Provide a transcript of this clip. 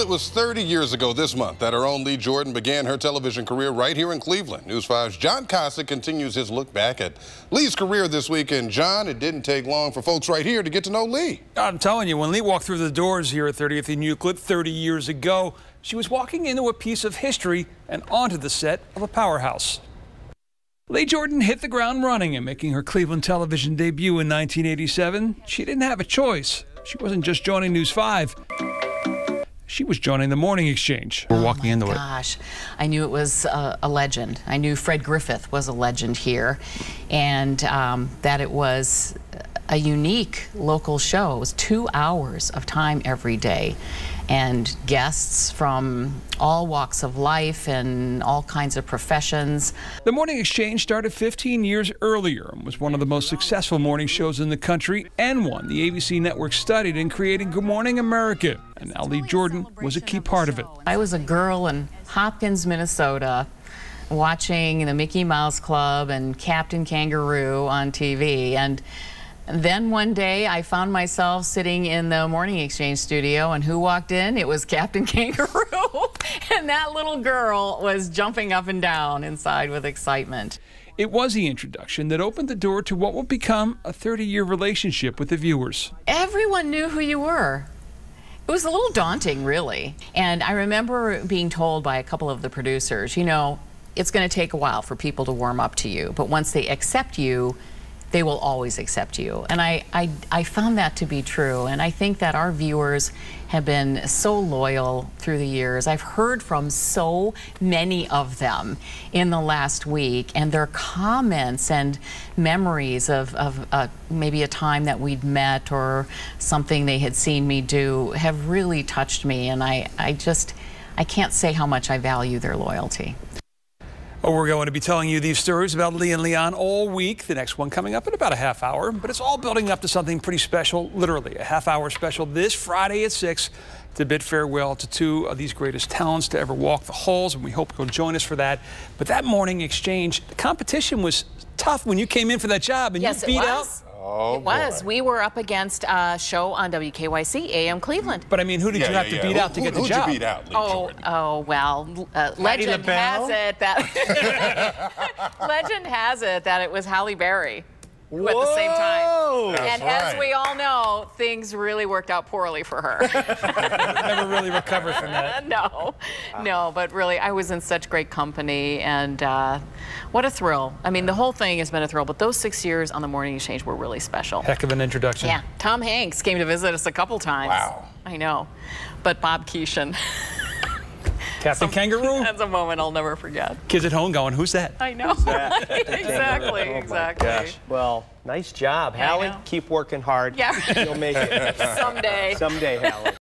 Well, it was 30 years ago this month that our own Lee Jordan began her television career right here in Cleveland. News 5's John Cossack continues his look back at Lee's career this week. And John, it didn't take long for folks right here to get to know Lee. I'm telling you, when Lee walked through the doors here at 30th and Euclid 30 years ago, she was walking into a piece of history and onto the set of a powerhouse. Lee Jordan hit the ground running and making her Cleveland television debut in 1987. She didn't have a choice. She wasn't just joining News 5. She was joining the Morning Exchange. We're walking into it. Gosh, I knew it was a legend. I knew Fred Griffith was a legend here, and that it was a unique local show. It was 2 hours of time every day, and guests from all walks of life and all kinds of professions. The Morning Exchange started 15 years earlier and was one of the most successful morning shows in the country, and one the ABC network studied in creating Good Morning America. And now Lee Jordan was a key part of it. I was a girl in Hopkins, Minnesota, watching the Mickey Mouse Club and Captain Kangaroo on TV, and then one day I found myself sitting in the Morning Exchange studio, and who walked in? It was Captain Kangaroo. And that little girl was jumping up and down inside with excitement. It was the introduction that opened the door to what would become a 30-year relationship with the viewers. Everyone knew who you were. It was a little daunting, really. And I remember being told by a couple of the producers, you know, it's going to take a while for people to warm up to you, but once they accept you, they will always accept you. And I found that to be true. And I think that our viewers have been so loyal through the years. I've heard from so many of them in the last week, and their comments and memories of maybe a time that we'd met or something they had seen me do have really touched me. And I can't say how much I value their loyalty. Oh, we're going to be telling you these stories about Lee and Leon all week. The next one coming up in about a half hour. But it's all building up to something pretty special, literally a half-hour special this Friday at 6 to bid farewell to two of these greatest talents to ever walk the halls. And we hope you'll join us for that. But that Morning Exchange, the competition was tough when you came in for that job. And yes, you beat out. Oh, it was. We were up against a show on WKYC, AM Cleveland. But I mean, who did you have to beat out to get the job? Who'd you beat out, Lee Jordan? Well, legend has it that legend has it that it was Halle Berry. Whoa. At the same time. That's and right. As we all know, things really worked out poorly for her. Never really recovered from that. No, but really, I was in such great company, and what a thrill. I mean, the whole thing has been a thrill, but those 6 years on the Morning Exchange were really special. Heck of an introduction. Yeah, Tom Hanks came to visit us a couple times. Wow. I know, but Bob Keeshan. Captain Kangaroo? That's a moment I'll never forget. Kids at home going, who's that? I know. Exactly, Oh exactly. gosh. Well, nice job, Yeah, Hallie. Keep working hard. Yeah. You'll make it. Someday. Someday, Hallie.